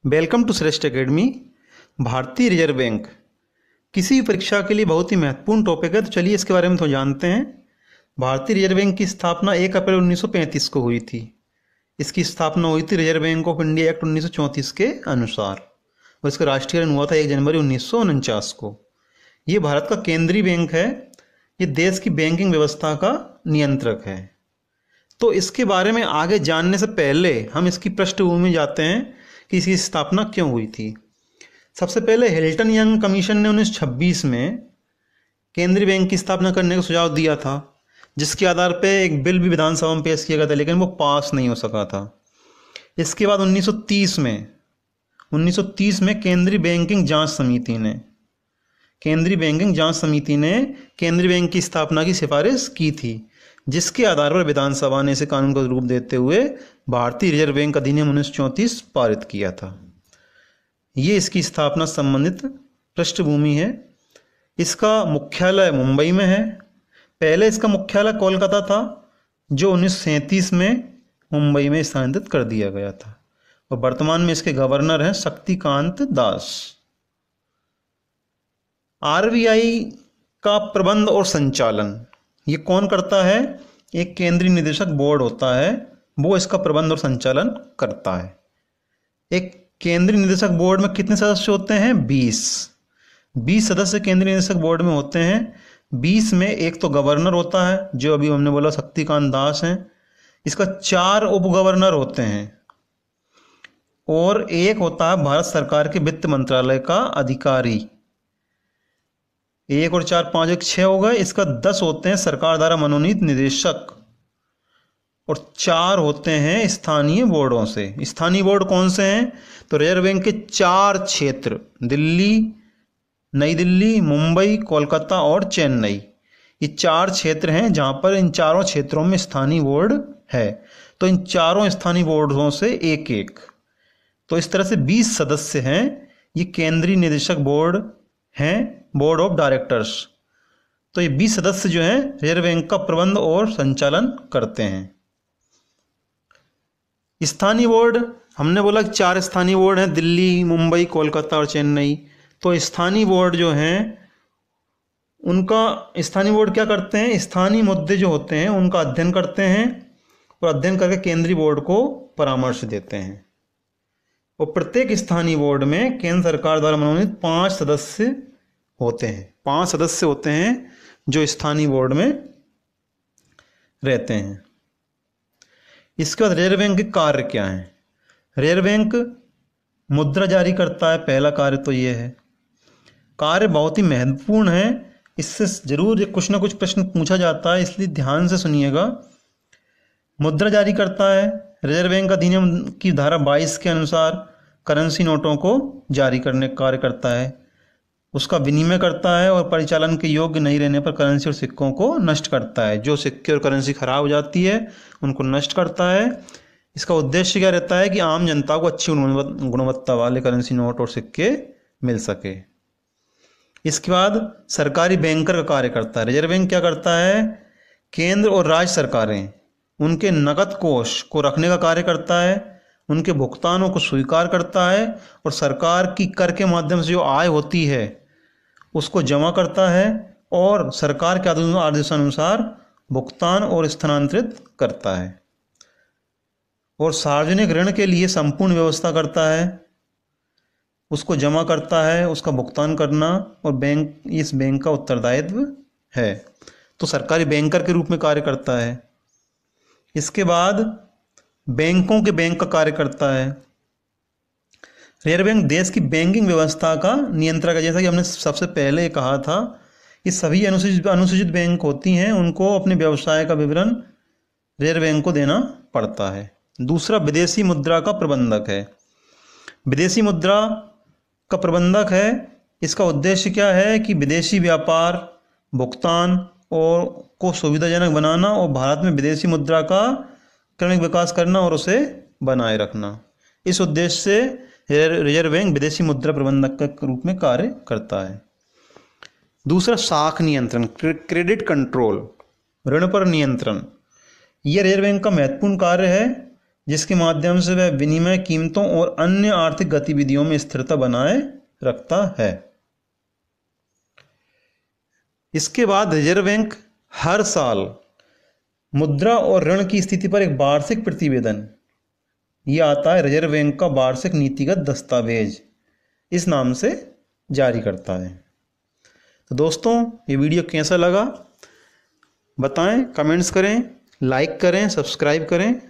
Welcome to श्रेष्ठ academy. भारतीय reserve bank किसी भी परीक्षा के लिए बहुत ही महत्वपूर्ण टॉपिक है, तो चलिए इसके बारे में तो जानते हैं। भारतीय रिजर्व बैंक की स्थापना 1 अप्रैल 1935 को हुई थी। इसकी स्थापना हुई थी reserve bank of India act 1934 के अनुसार, और इसका राष्ट्रीयकरण हुआ था 1 जनवरी 1949 को। ये भारत का केंद्रीय बैंक है। ये देश की बैंकिंग व्यवस्था का नियंत्रक है। तो इसके बारे में आगे जानने से पहले हम इसकी पृष्ठभूमि में जाते हैं कि इसकी स्थापना क्यों हुई थी। सबसे पहले हिल्टन यंग कमीशन ने 1926 में केंद्रीय बैंक की स्थापना करने का सुझाव दिया था, जिसके आधार पर एक बिल भी विधानसभा में पेश किया गया था, लेकिन वो पास नहीं हो सका था। इसके बाद 1930 में केंद्रीय बैंकिंग जांच समिति ने केंद्रीय बैंक की स्थापना की सिफारिश की थी, जिसके आधार पर विधानसभा ने इसे कानून को रूप देते हुए भारतीय रिजर्व बैंक अधिनियम 1934 पारित किया था। ये इसकी स्थापना संबंधित पृष्ठभूमि है। इसका मुख्यालय मुंबई में है। पहले इसका मुख्यालय कोलकाता था, जो 1937 में मुंबई में स्थानांतरित कर दिया गया था, और वर्तमान में इसके गवर्नर हैं शक्तिकांत दास। आरबीआई का प्रबंध और संचालन ये कौन करता है? एक केंद्रीय निदेशक बोर्ड होता है, वो इसका प्रबंध और संचालन करता है। एक केंद्रीय निदेशक बोर्ड में कितने सदस्य होते हैं? 20 सदस्य केंद्रीय निदेशक बोर्ड में होते हैं। 20 में एक तो गवर्नर होता है, जो अभी हमने बोला शक्तिकांत दास हैं। इसका 4 उप गवर्नर होते हैं, और एक होता है भारत सरकार के वित्त मंत्रालय का अधिकारी। 1 और 4 5 1 6 हो गए। इसका 10 होते हैं सरकार द्वारा मनोनीत निदेशक, और 4 होते हैं स्थानीय बोर्डों से। स्थानीय बोर्ड कौन से हैं? तो रिजर्व बैंक के 4 क्षेत्र, दिल्ली, नई दिल्ली, मुंबई, कोलकाता और चेन्नई, ये 4 क्षेत्र हैं जहां पर इन चारों क्षेत्रों में स्थानीय बोर्ड है। तो इन चारों स्थानीय बोर्डों से एक एक, तो इस तरह से 20 सदस्य हैं। ये केंद्रीय निदेशक बोर्ड हैं, बोर्ड ऑफ डायरेक्टर्स। तो ये 20 सदस्य जो हैं रिजर्व बैंक का प्रबंध और संचालन करते हैं। स्थानीय बोर्ड हमने बोला 4 स्थानीय बोर्ड हैं, दिल्ली, मुंबई, कोलकाता और चेन्नई। तो स्थानीय बोर्ड जो हैं उनका स्थानीय बोर्ड क्या करते हैं? स्थानीय मुद्दे जो होते हैं उनका अध्ययन करते हैं, और अध्ययन करके केंद्रीय बोर्ड को परामर्श देते हैं। और प्रत्येक स्थानीय बोर्ड में केंद्र सरकार द्वारा मनोनीत 5 सदस्य होते हैं। 5 सदस्य होते हैं जो स्थानीय बोर्ड में रहते हैं। इसके बाद रिजर्व बैंक के कार्य क्या हैं? रिजर्व बैंक मुद्रा जारी करता है, पहला कार्य तो ये है। कार्य बहुत ही महत्वपूर्ण है, इससे जरूर कुछ ना कुछ प्रश्न पूछा जाता है, इसलिए ध्यान से सुनिएगा। मुद्रा जारी करता है। रिजर्व बैंक अधिनियम की धारा 22 के अनुसार करेंसी नोटों को जारी करने का कार्य करता है। उसका विनिमय करता है, और परिचालन के योग्य नहीं रहने पर करेंसी और सिक्कों को नष्ट करता है। जो सिक्के और करेंसी खराब हो जाती है उनको नष्ट करता है। इसका उद्देश्य क्या रहता है कि आम जनता को अच्छी गुणवत्ता वाले करेंसी नोट और सिक्के मिल सके। इसके बाद सरकारी बैंकर का कार्य करता है। रिजर्व बैंक क्या करता है? केंद्र और राज्य सरकारें उनके नकद कोष को रखने का कार्य करता है, उनके भुगतानों को स्वीकार करता है, और सरकार की कर के माध्यम से जो आय होती है उसको जमा करता है, और सरकार के आदेशानुसार भुगतान और स्थानांतरित करता है, और सार्वजनिक ऋण के लिए संपूर्ण व्यवस्था करता है, उसको जमा करता है, उसका भुगतान करना और इस बैंक का उत्तरदायित्व है। तो सरकारी बैंकर के रूप में कार्य करता है। इसके बाद बैंकों के बैंक का कार्य करता है। रिजर्व बैंक देश की बैंकिंग व्यवस्था का नियंत्रक है। जैसा कि हमने सबसे पहले कहा था कि सभी अनुसूचित बैंक होती हैं, उनको अपने व्यवसाय का विवरण रिजर्व बैंक को देना पड़ता है। दूसरा विदेशी मुद्रा का प्रबंधक है। विदेशी मुद्रा का प्रबंधक है। इसका उद्देश्य क्या है कि विदेशी व्यापार, भुगतान और को सुविधाजनक बनाना, और भारत में विदेशी मुद्रा का क्रमिक विकास करना और उसे बनाए रखना। इस उद्देश्य से रिजर्व बैंक विदेशी मुद्रा प्रबंधक के रूप में कार्य करता है। दूसरा साख नियंत्रण, क्रेडिट कंट्रोल, ऋण पर नियंत्रण। यह रिजर्व बैंक का महत्वपूर्ण कार्य है, जिसके माध्यम से वह विनिमय कीमतों और अन्य आर्थिक गतिविधियों में स्थिरता बनाए रखता है। इसके बाद रिजर्व बैंक हर साल मुद्रा और ऋण की स्थिति पर एक वार्षिक प्रतिवेदन, यह आता है रिजर्व बैंक का वार्षिक नीतिगत दस्तावेज, इस नाम से जारी करता है। तो दोस्तों, ये वीडियो कैसा लगा बताएं, कमेंट्स करें, लाइक करें, सब्सक्राइब करें।